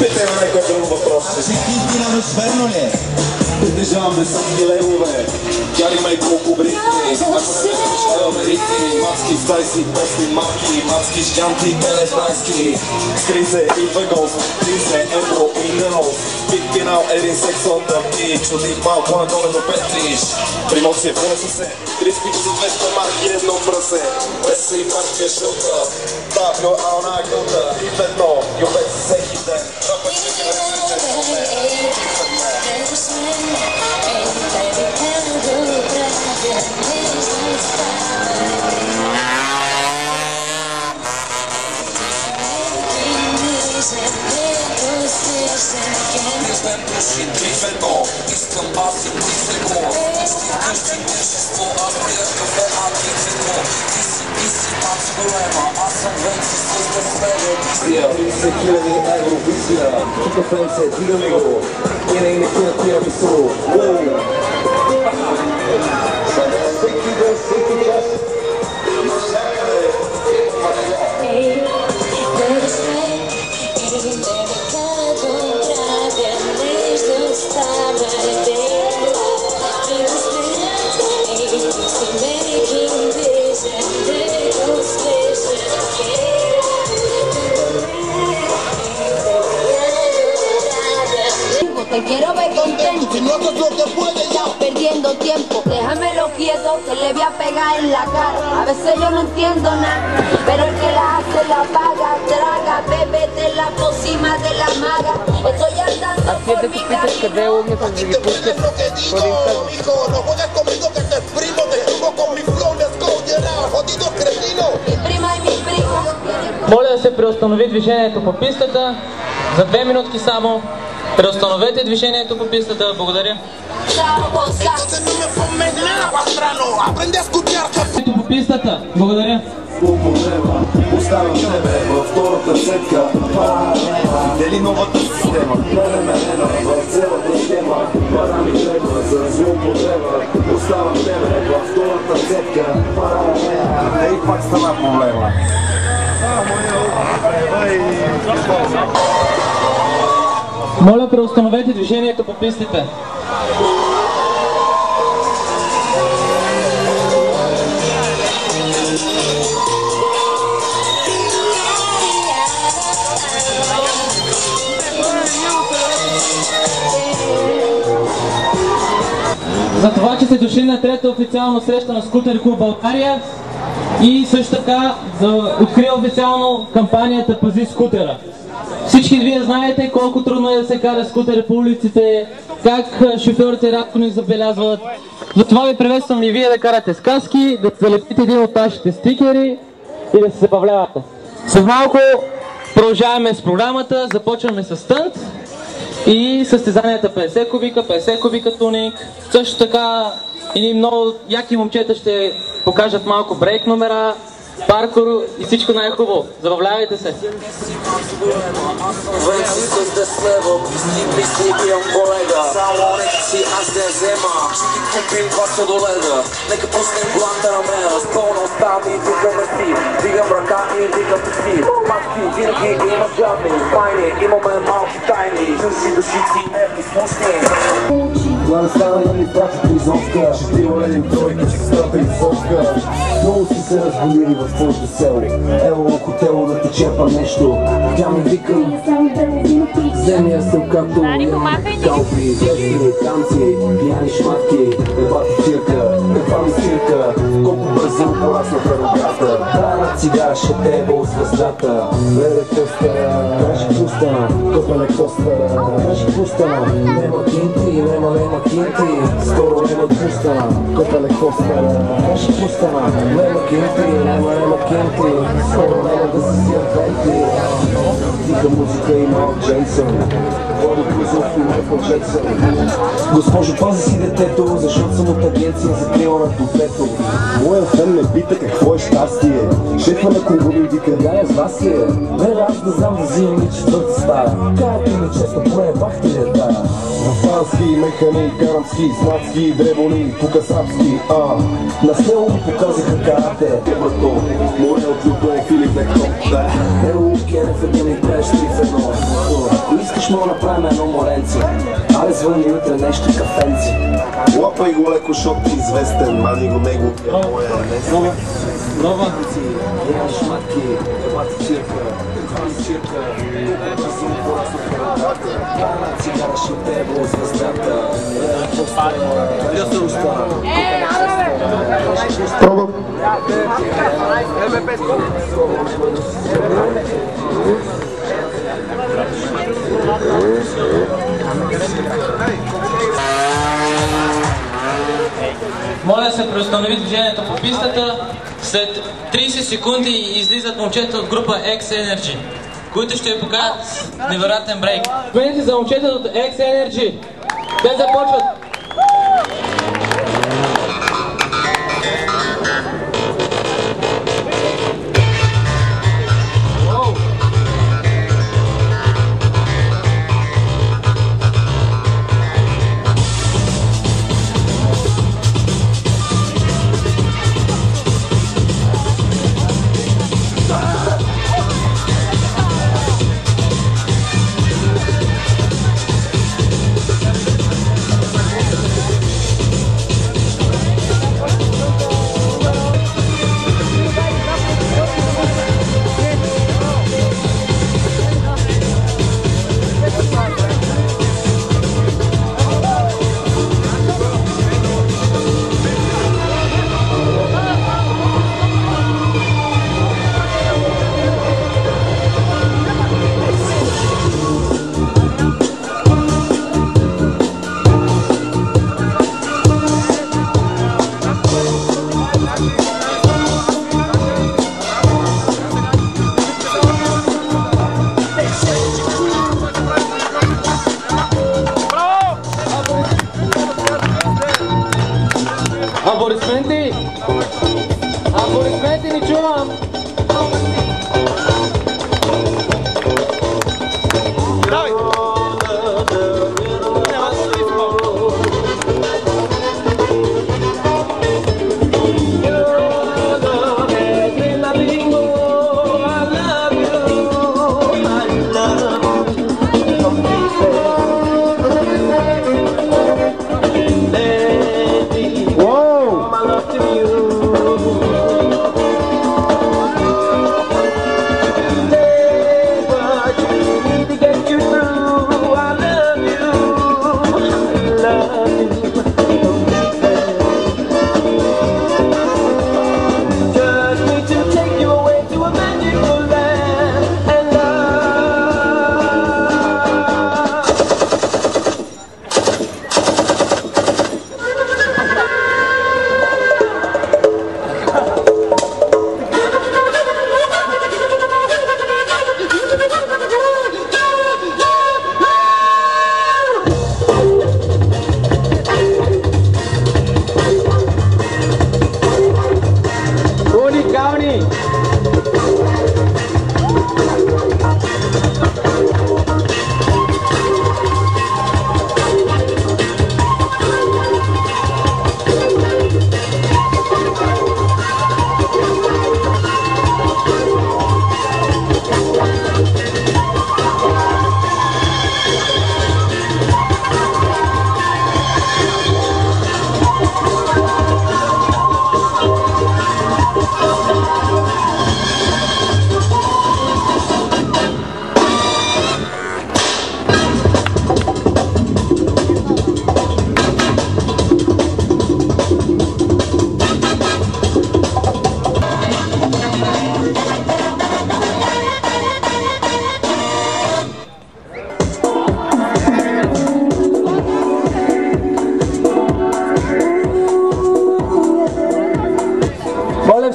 Питай на някой друг въпрос. Си ти динамиш, верно ли е? Притежавам десетки левове. Тя има и колко бритни. Ако не ме мечтаваме ритни. Мацки в тайси, песни марки. Мацки с джанти, телефрайски. Скри се и въгъл, 30 евро и нъл. Биг финал, един секс от тъпки. Чуди малко надолу до Петриш. Примот си е понеса се. 3 спича за 200 марки, едно пръсе. Песа и марки е жълта. Табло, а она е гълта. И в едно, и обед всеки ден. Ръпът си ги искам аз и ти се го. Си къщи нещество, аз пия кафе, а ти цветно. Ти си макс голема, аз съм венци с безследен. 30 000 евро визия, тука фенце, дигаме го. И не име тия тия висо. Всеки час. Te quiero ver contento, Si no haces lo que puedes ya. perdiendo tiempo. Déjamelo quieto, que le voy a pegar en la cara. A veces yo no entiendo nada, pero el que la hace la paga. Traga, bébete la pócima de la maga. Estoy andando por mi camino. Aquí te pierdes lo que digo, mijo. No juegues conmigo que te exprimo. Te jugo con mi flow, let's go, yeah. Jodido cretino. Mi prima y mi primo. Моля да се преустанови движението по пистата. За 2 минутки само. Преустановете движението по пистата. Благодаря. Entonces no me formes nada, pastrano. Aprende a escuchar. По пистата. Благодаря. Оставям тебе във втората сетка. Дели новата система. В цялата схема. Пара ми трябва за злоупотреба. Оставям тебе във втората сетка. И пак стана проблема. Моля, преустановете движението по пистите. За това, че сте дошли на трета официална среща на Скутер Клуб България и също така открия официално кампанията Пази скутера. Всички вие знаете колко трудно е да се кара скутер по улиците, как шофьорите рядко ни забелязват. Затова ви приветствам и вие да карате с каски, да залепите един от нашите стикери и да се забавлявате. След малко продължаваме с програмата, започваме с стънт и състезанията 50 кубика, 50 кубика туник. Също така и много яки момчета ще покажат малко брейк номера, паркур и всичко най-хубаво. Забавлявайте се! Венци с деслево, близни имам колега. Само нека си аз да взема, ще ги купим 2 сладоледа. Нека пуснем гланда на мен, с пълна уста ми викаме си. Дигам ръка и дигам си. Мачки винаги има жадни, файни, имаме малки тайни. Чужи душици, нервни, смущни. Това не стана да ми прати призовка. Ще ти оледим тройка, ще стата и соска. Много си се разболили в твоето село. Ело в хотело да ти черпа нещо. Тя ми вика, земя съм като калпи, вестри, танци, пияни шматки. Каква ти цирка, каква ми цирка. Колко бързо порасна прерогата. Дана цигара ще те бол звездата. Леле Костера, кажи пустана, копеле Костера. Кажи пустана, нема кинти, нема кинти. Скоро нема пустана, копеле Костера. Кажи пустана, нема кинти, нема кинти. Скоро нема да си сървенти. Тиха музика и малък Джейсън. Води Крузов и Майкъл Джексън. Госпожо, пази си детето, защото съм от агенция за крила на дофето. Моя фен ме пита какво е щастие. Шефа на конкури вика, я с вас ли е? Не, аз не знам да взимам и четвърта стая. Карате ми често, проебахте ли е тая? Рафански, механи, карамски, знацки, дреболи, покасапски, На село ми показаха карате. Ебрато, Морел, Плюто, Филип Бектон. Ело, Кенеф, един и пеш, 3 в 1. Ако искаш направим едно моренце. Аре звъни утре нещо кафенци. Лапай го леко, защото ти известен, мани го него. Нова. Шматки, ебати цирка, цирка. Цигара шутево, звездата. Пробвам. Моля да се преустанови движението по пистата. След 30 секунди излизат момчета от група X-Energy, които ще покажат невероятен брейк. Спомнете за момчета от X-Energy. Те започват. Аплодисменти! Аплодисменти, не чувам!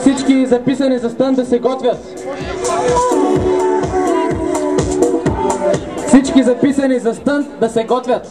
Всички записани за стън да се готвят. Всички записани за стън да се готвят.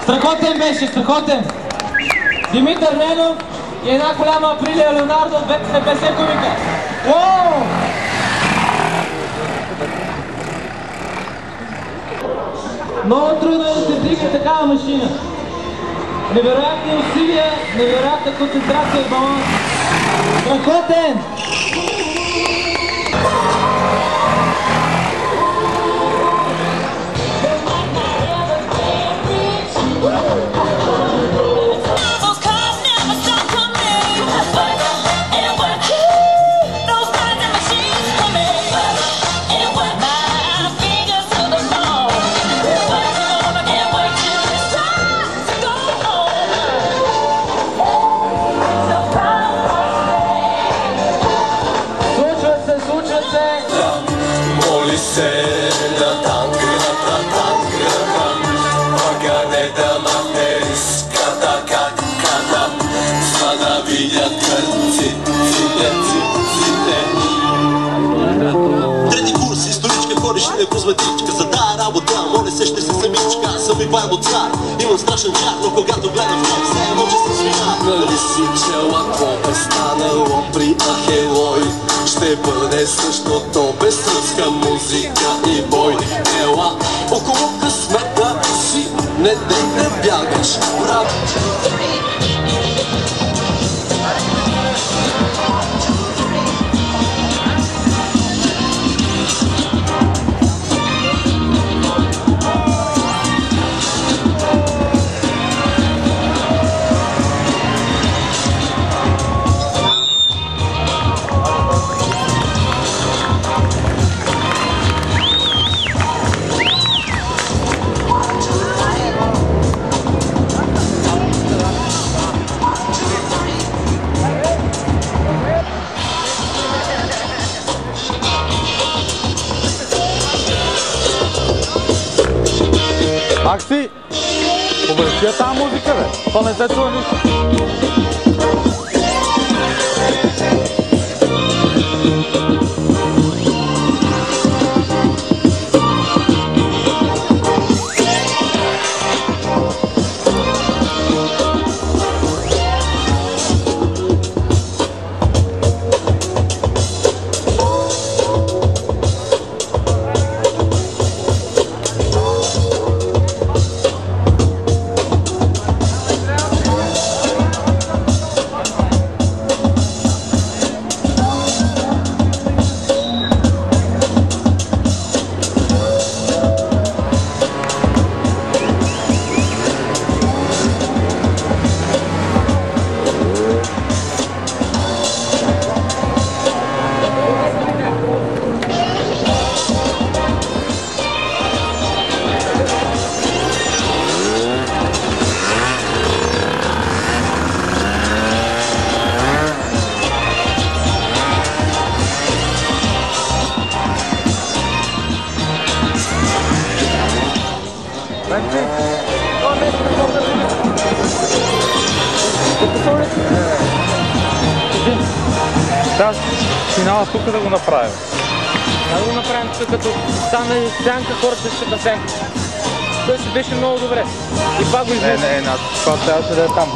Страхотен беше, страхотен! Димитър Ненов и една голяма Априлия Леонардо от БС комика. Уоу! Много трудно е да се вдигне такава машина. Невероятни усилия, невероятна концентрация и баланс. Страхотен! Трети курс, историчка, корешна козметичка. За тая работа, моля се, ще се самичка. Аз съм Ивайло Цар, имам страшен чар, но когато гледам в теб, все едно, че съм свина. Нали си чела, какво бе станало при Ахелой? Ще бъде същото без ръска музика и бой. Ела, около късмета си, не дей да бягаш, брат. Акси, обръщи я тази музика, бе. Това не се чува нищо. Да, финала тук да го направим. Да го направим тук, като стане сянка, хората ще да сянка. Той си беше много добре. И пак го излезе. Не, това трябваше да е там.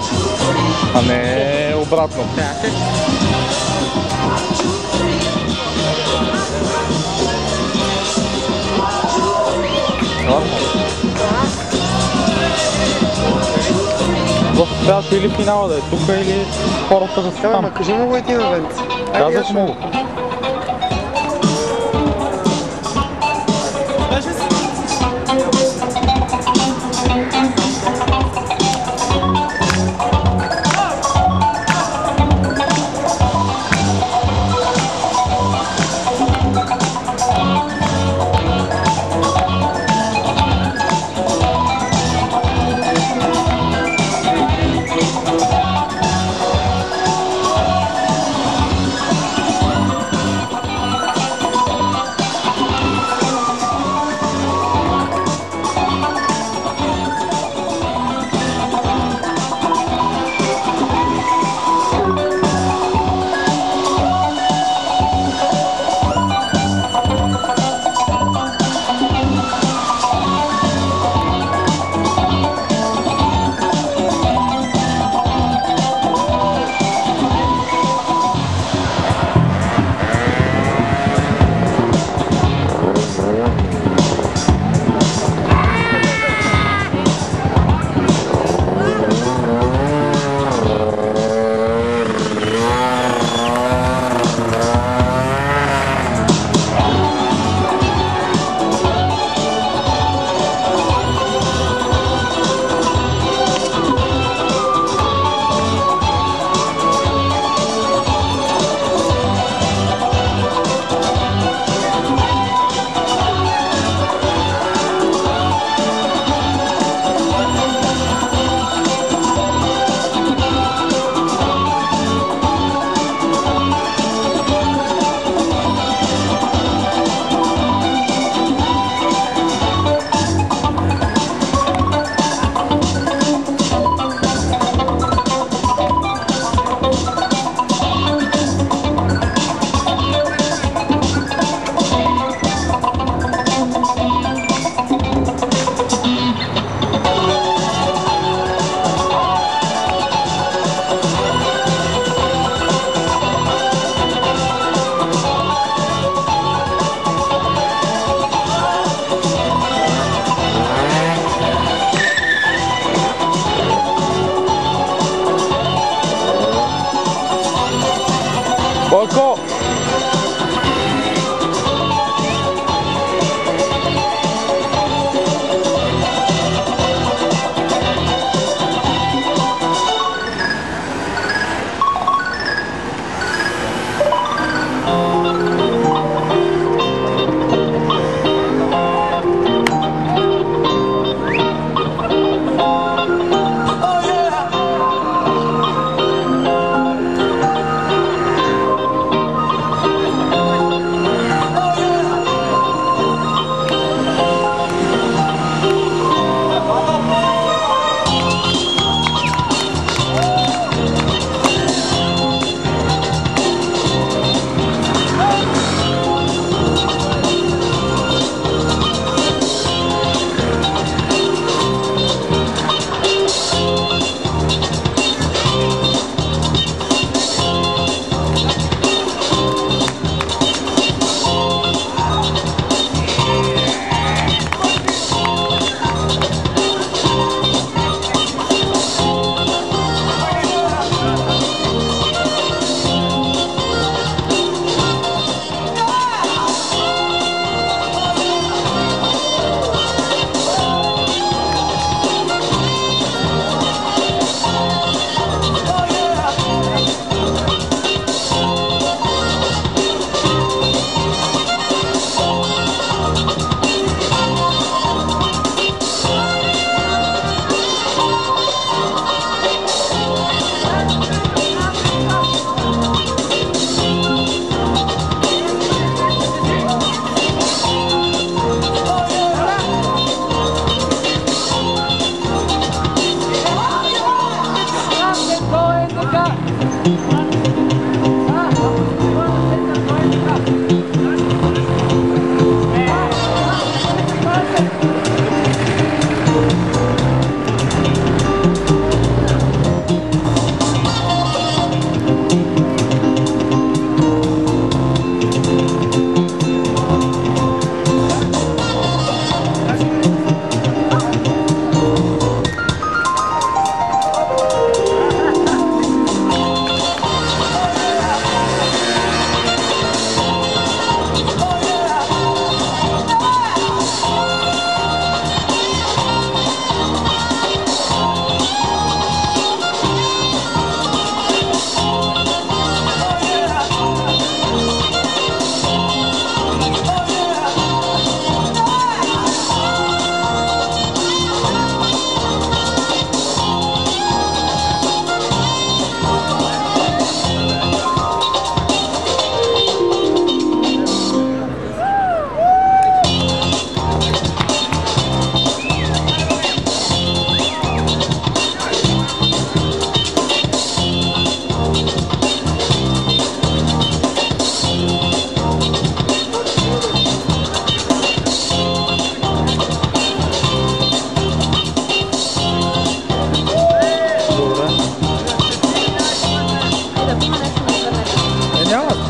А не обратно. Трябваше или финала да е тук, или хората да са там. Ама кажи му го и ти на Венци. Казах му го. Бойко!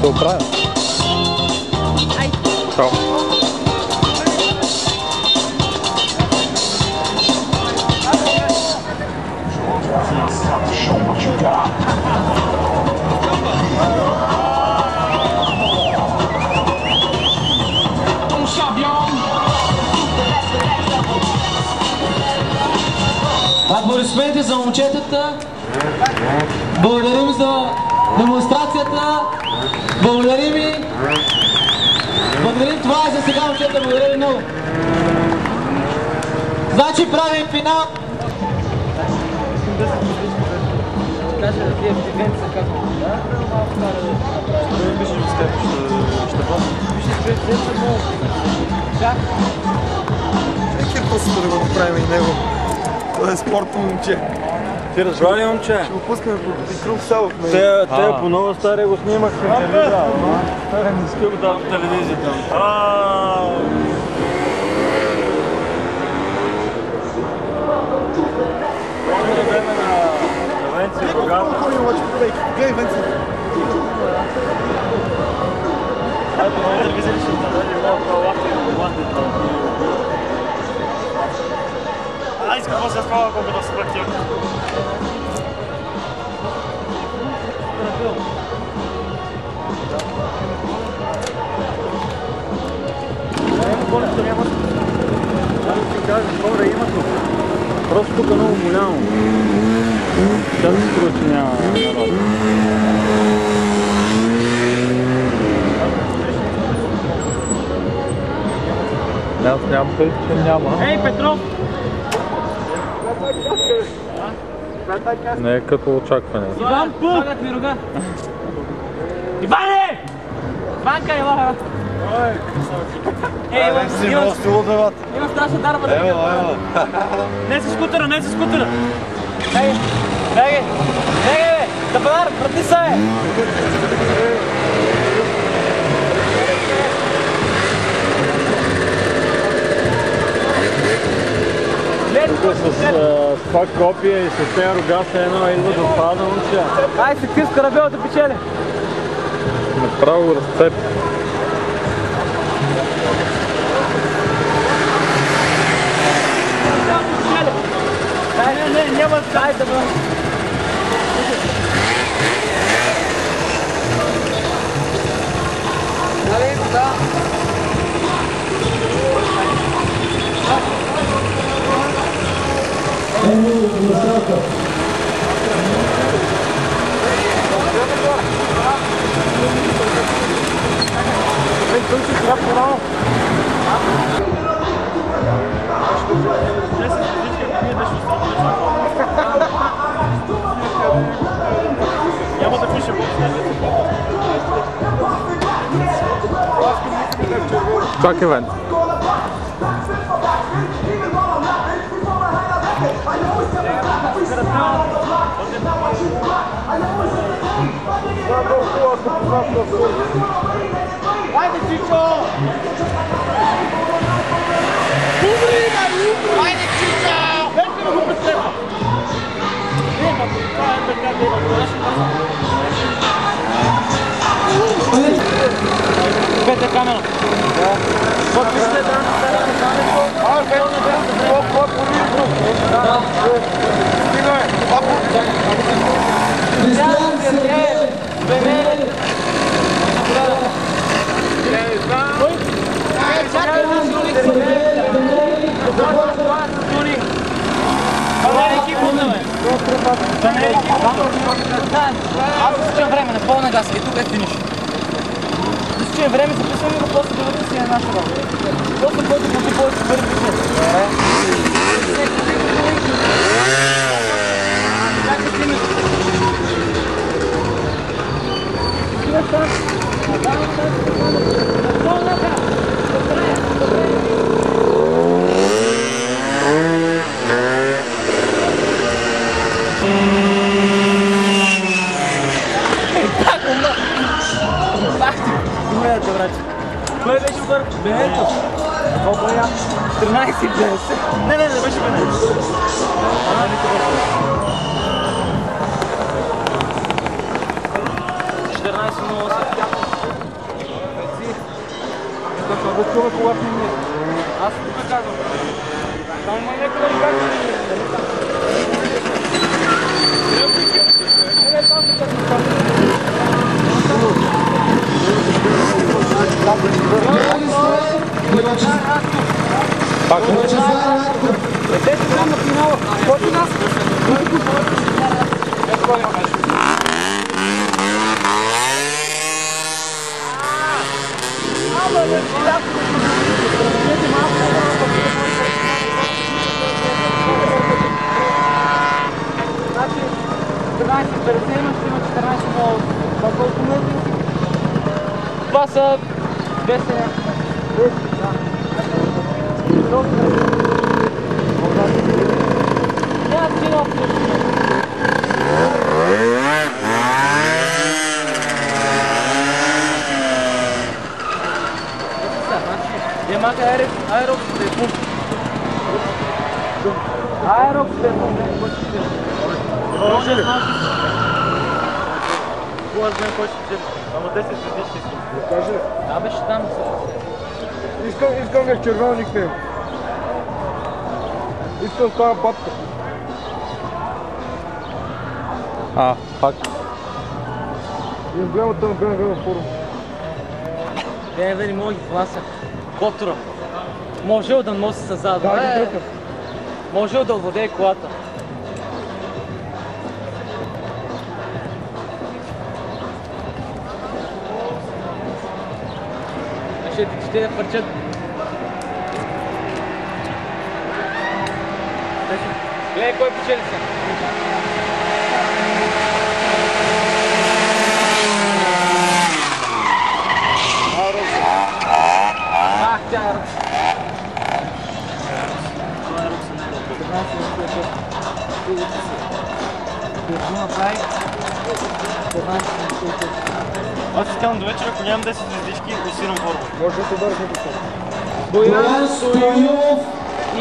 Ще оправя. Чао. Аплодисменти за момчетата. Благодарим за демонстрацията. Благодарим ви. Благодарим, това е за сега, момчета. Благодаря ви много. Значи правим финал. Каже да тия птивенца казвам. Виж ли с теб, ще бъде? Виж ли с птивенца много. Как? Нека просто да го направим и него. Това е спортно момче. Ти разбра ли, момче? Ще го пускаме по кръв село в мен. Те по нова стария го снимахме в телевизията. Не иска го дам в телевизията. Гледай, Венци. Iska pa se spava kako da spratio. Добре, има тук. Просто тук е много голямо. Тя се струва, че няма народ. Аз нямам тъй, че няма. Ей, Петров! Не е като очакване. Иван Пук! Слагат ми рога. Иване! Иванка, ела! Ей, има страшна дарба да видя. Не си скутера, не си скутера! Беги! Беги, бе! Капанар, врати се, бе! С това копие и с тези рога се едно идва да пада, момче. Ай, се къс карабел да печели! Направо го разцепи. Не, няма дай да бъде. Дали, да. Няма да пише чак евент. Айде, Чичо! Айде, Чичо! Вече да го представя! Това е така да има. Пете камера. Какво пишете да направите камера? Аз изключвам време, на пълна газ и тук е финиш. Изключвам време, записваме го, после да си е наша работа. После който пъти повече бъде пише. Как се снимеш? Кой беше първ? Бенето. Колко е? 13 и 10. Не беше Бенето. 14.08. чува колата ми. Аз тук казвам. Там има някъде и как? Пак не че те се там на финала. Ходи нас. Ето го няма нещо. Значи 13.50 има, ще има 14.00. Това колко минути? Това са 200 някакви. 200, да. Няма цена абсолютно. Ямаха аеробс телефон. Аеробс телефон. Може ли? Кога знаем кой ще вземе? Ама 10 звездички си. Каже ли? Да, беше там. Искам в червелник нем. Искам това бабка. Пак. Имам там БМВ в форум. БМВ не мога ги влася. Котора. Можел да носи със задо. Да, Можел да овладее колата. Ще я парчат. Гледай кой печели се. Тя е Рокс. Това е Рокс, не е Рокс. Аз искам до вечера, ако нямам 10 звездички, да свирам форма. Може да се удариш на това. Боян Стоилов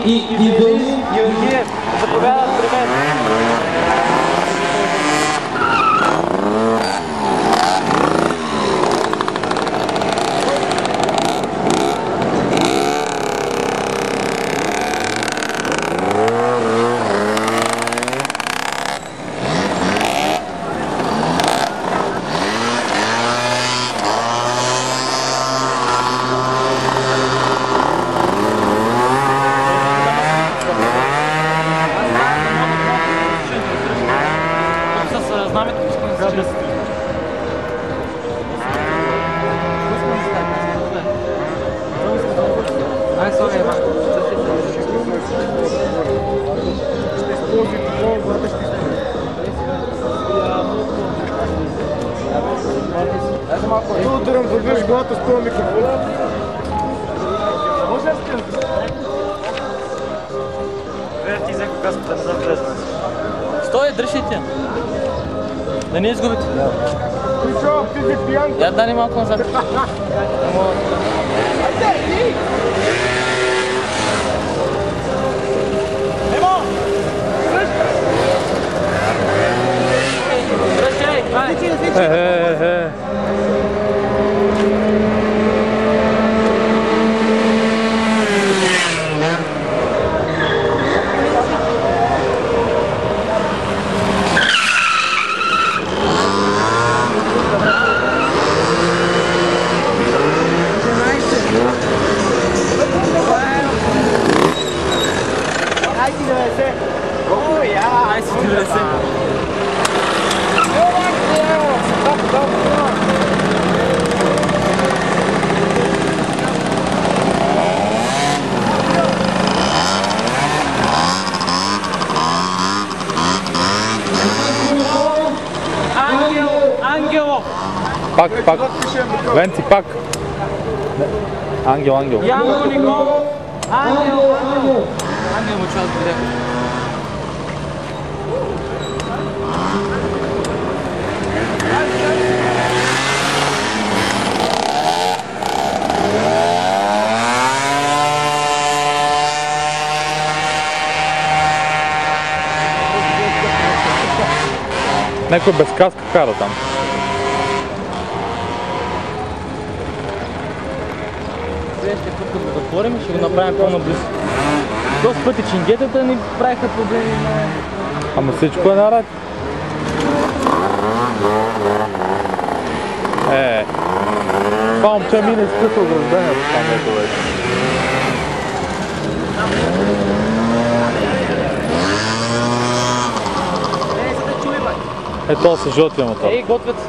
и Ивелин Георгиев заповядат при мен. Ударам, вървиш главата с този микрофон. Може да спим? Вие ти взех каската, не знам влезна. Стой, дръжите! Да не изгубите. Пичо, ти си пиян. Я дани малко назад. Немо! Дръжай! Ангело! Пак. Венци, пак. Ангел. Янко Николов! Ангел му чува да биде. Някой без каска кара там. следващия път, като го затворим, ще го направим по-наблизо. Доста пъти чингетата ни правиха проблеми, но... Ама всичко е наред. Това момче мине изпита ограждението там, ето вече. Ето са жълтия мотор. Ей, готвят се.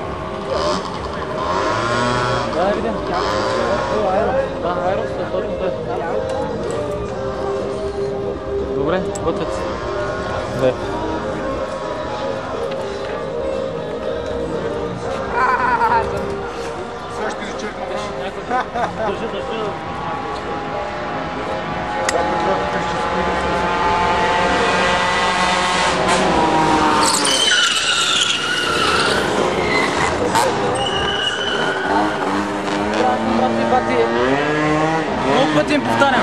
Да видим. Да, Айрос, точно той. Добре, готвят се. Не. Много пъти им повтарям.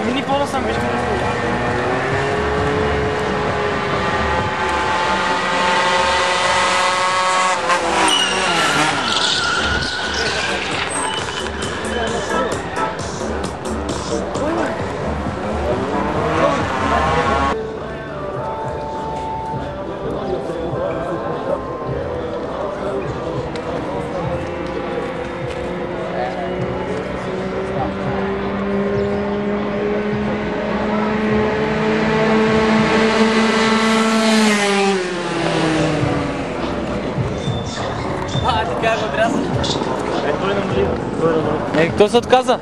Мини пола съм, вижте. Така го тряса. Той намали. Кто се отказа?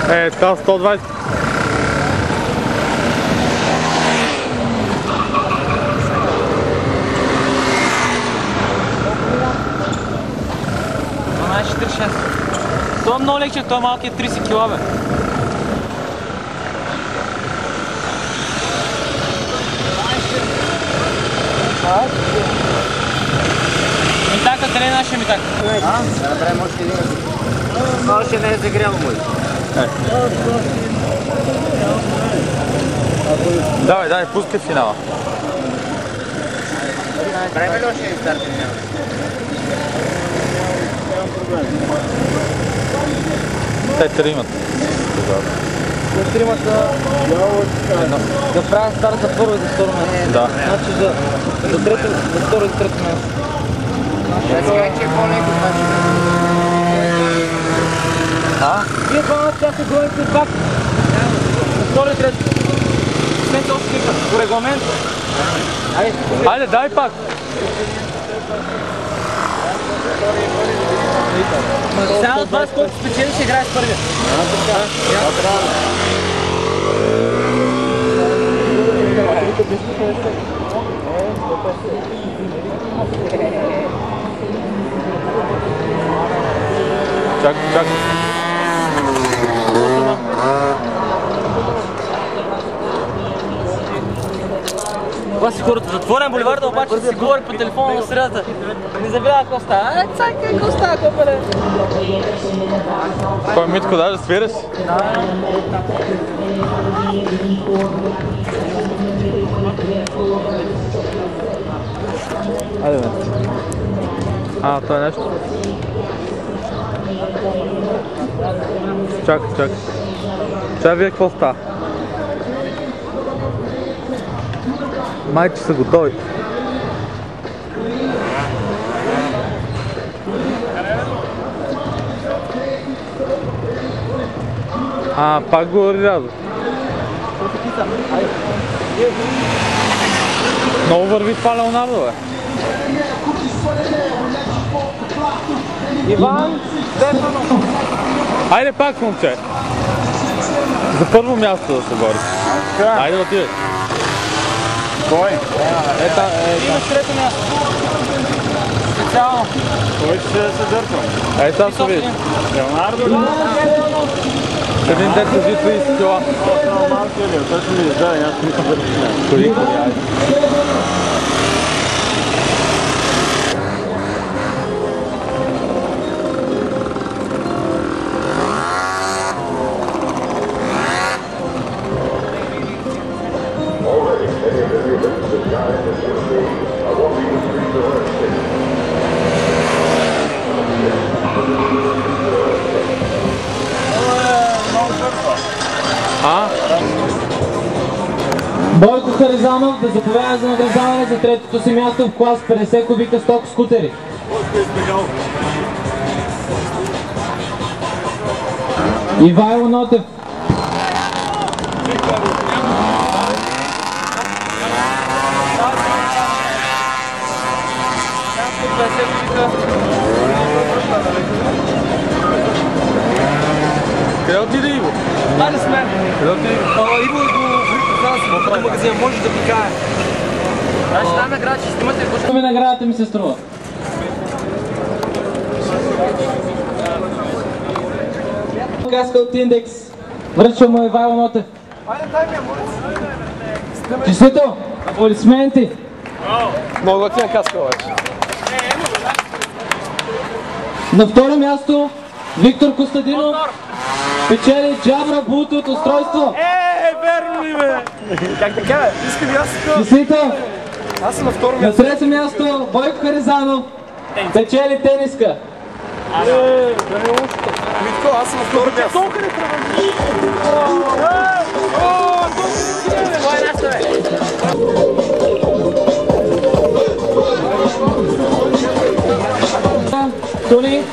Така 120. Това е много лекче, това е малкият 30 кг, бе. Митака, къде е нашия митак? Да направим още един. Това още не е загряло, мой. Давай, пусти финала. Правим ли още един старт? Те тримат. Тримата да правим старт за първо и за второ място. Да. Значи за второ и за трето място. Сега че е по-леко това ще Вие двамата сега се гоните пак. За второ и трето. След още клика. По регламент. Айде, дай пак. Сега от вас, който спечели, ще играе с първия. Чак. Това си хората затворен боливарда, обаче си говори по телефона на средата. Не забравя какво става. Цайка, какво става, копеле? Кой Митко, даже свираш? Айде, бе. Това е нещо. Чакай. Чай, вие какво става? Майче са готови. Пак го ряза. Много върви това Леонардо, бе. Иван, Стефано. Айде пак, момче. За първо място да се бори. Айде отиде. Кой? Имаш трето място. Специално. Кой ще се дърпа? Ай, там се види. Леонардо? Един дет се житва и с това. Малко или? Той ще ми издаде, аз не се дърпа. Коли? Бойко Харизанов да заповяда за награждаване за третото си място в клас 50 кубика сток скутери. Ивайло Нотев. Къде отиде Иво? Айде с мен. Къде отиде? Иво до магазина, може да пикае. Аз ще дам награда, че снимате. Какво ми наградата ми се струва? Каска от Индекс. Връчвам му Ивайло Нотев. Честито! Аплодисменти! Много готина каска обаче. На второ място Виктор Костадинов печели Jabra Bluetooth устройство. Верно ли бе? Как така бе? Искам и аз така. Честито! Аз съм на второ На място. трето място Бойко Харизанов печели тениска. Митко, аз съм на второ място. Това е нашата, бе. Тони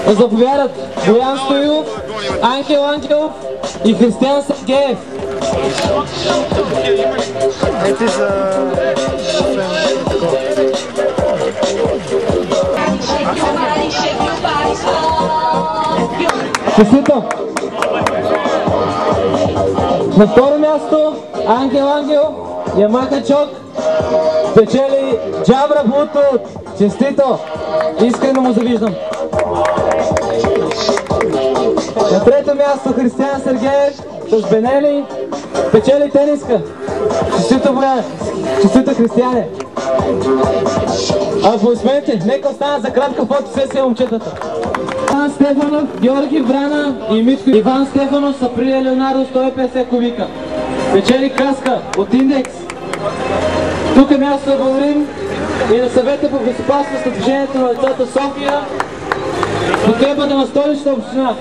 да заповядат Боян Стоилов, Ангел Ангелов и Християн Сергеев. Ети за... Честито! На второ място Ангел Ангел, Ямаха Чок печели Jabra Bluetooth. Честито! Искрено му завиждам. На трето място Християн Сергеев с Бенели печели тениска. Честито, Боян! Честито, Християне! Аплодисменти! Нека останат за кратка фотосесия момчетата. Иван Стефанов, Георги Врана и Митко Иван Стефанов са при Леонардо 150 кубика. Печели каска от Индекс. Тук е място да благодарим и на съвета по безопасност на движението на децата София, подкрепата на Столична община.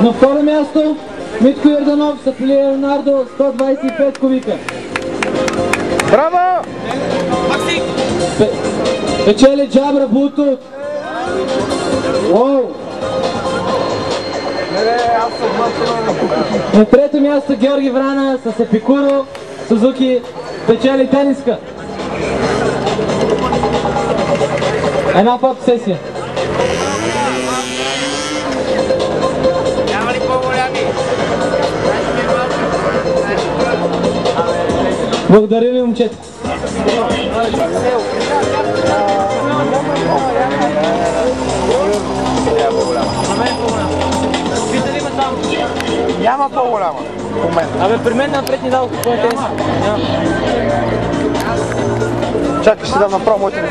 На второ място Митко Йорданов са при Леонардо 125 кубика. Браво! Печели Jabra Bluetooth. Уоу! На трето място Георги Врана с Епикуро Сузуки печели тениска. Една фотосесия. Няма ли по-голями? Благодаря ви, момчета. Няма по-голяма. Абе, при мен напред ни дадох какво е тениска. Чакай, ще дам направо моите.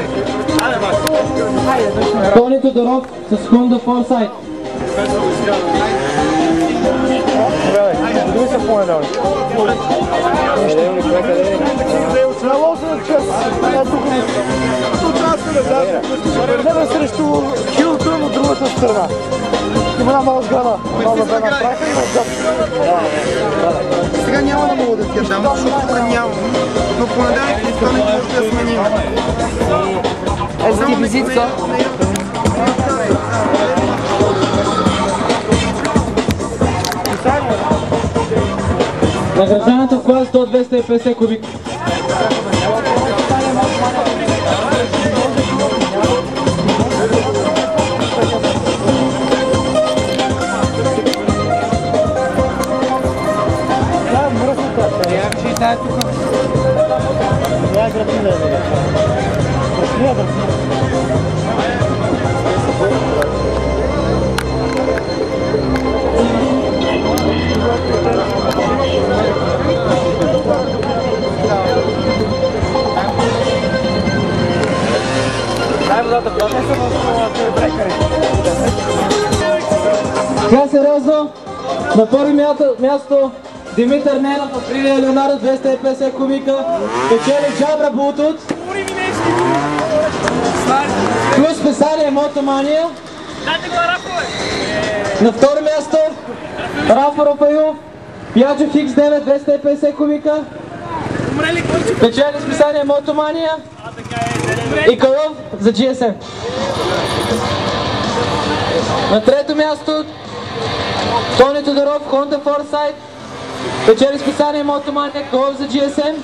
Тони Тодоров с Honda Foresight. Дори се понеделник. На лозена част. Гледам срещу Хилтън от другата страна. Има една нова сграда. Нова сграда направиха и отзад. Сега няма да мога да ти я дам, защото нямам. Но понеделник и вторник може да сменим. За ти визитка. Награждането в клас до 250 кубик. е тук. Това е градина, бе. Градина, градина. Сега сериозно, на първи място Димитър Ненов от Рилия Леонардо 250 кубика, печели Джабра Бултут, плюс списание Мотомания. На второ място Рафа Ропаилов, Пяджо X9 250 кубика, печели списание Мотомания и Калъв за GSM. На трето място Тони Тодоров, Honda Foresight, печели списание Мотомания, Калъв за GSM.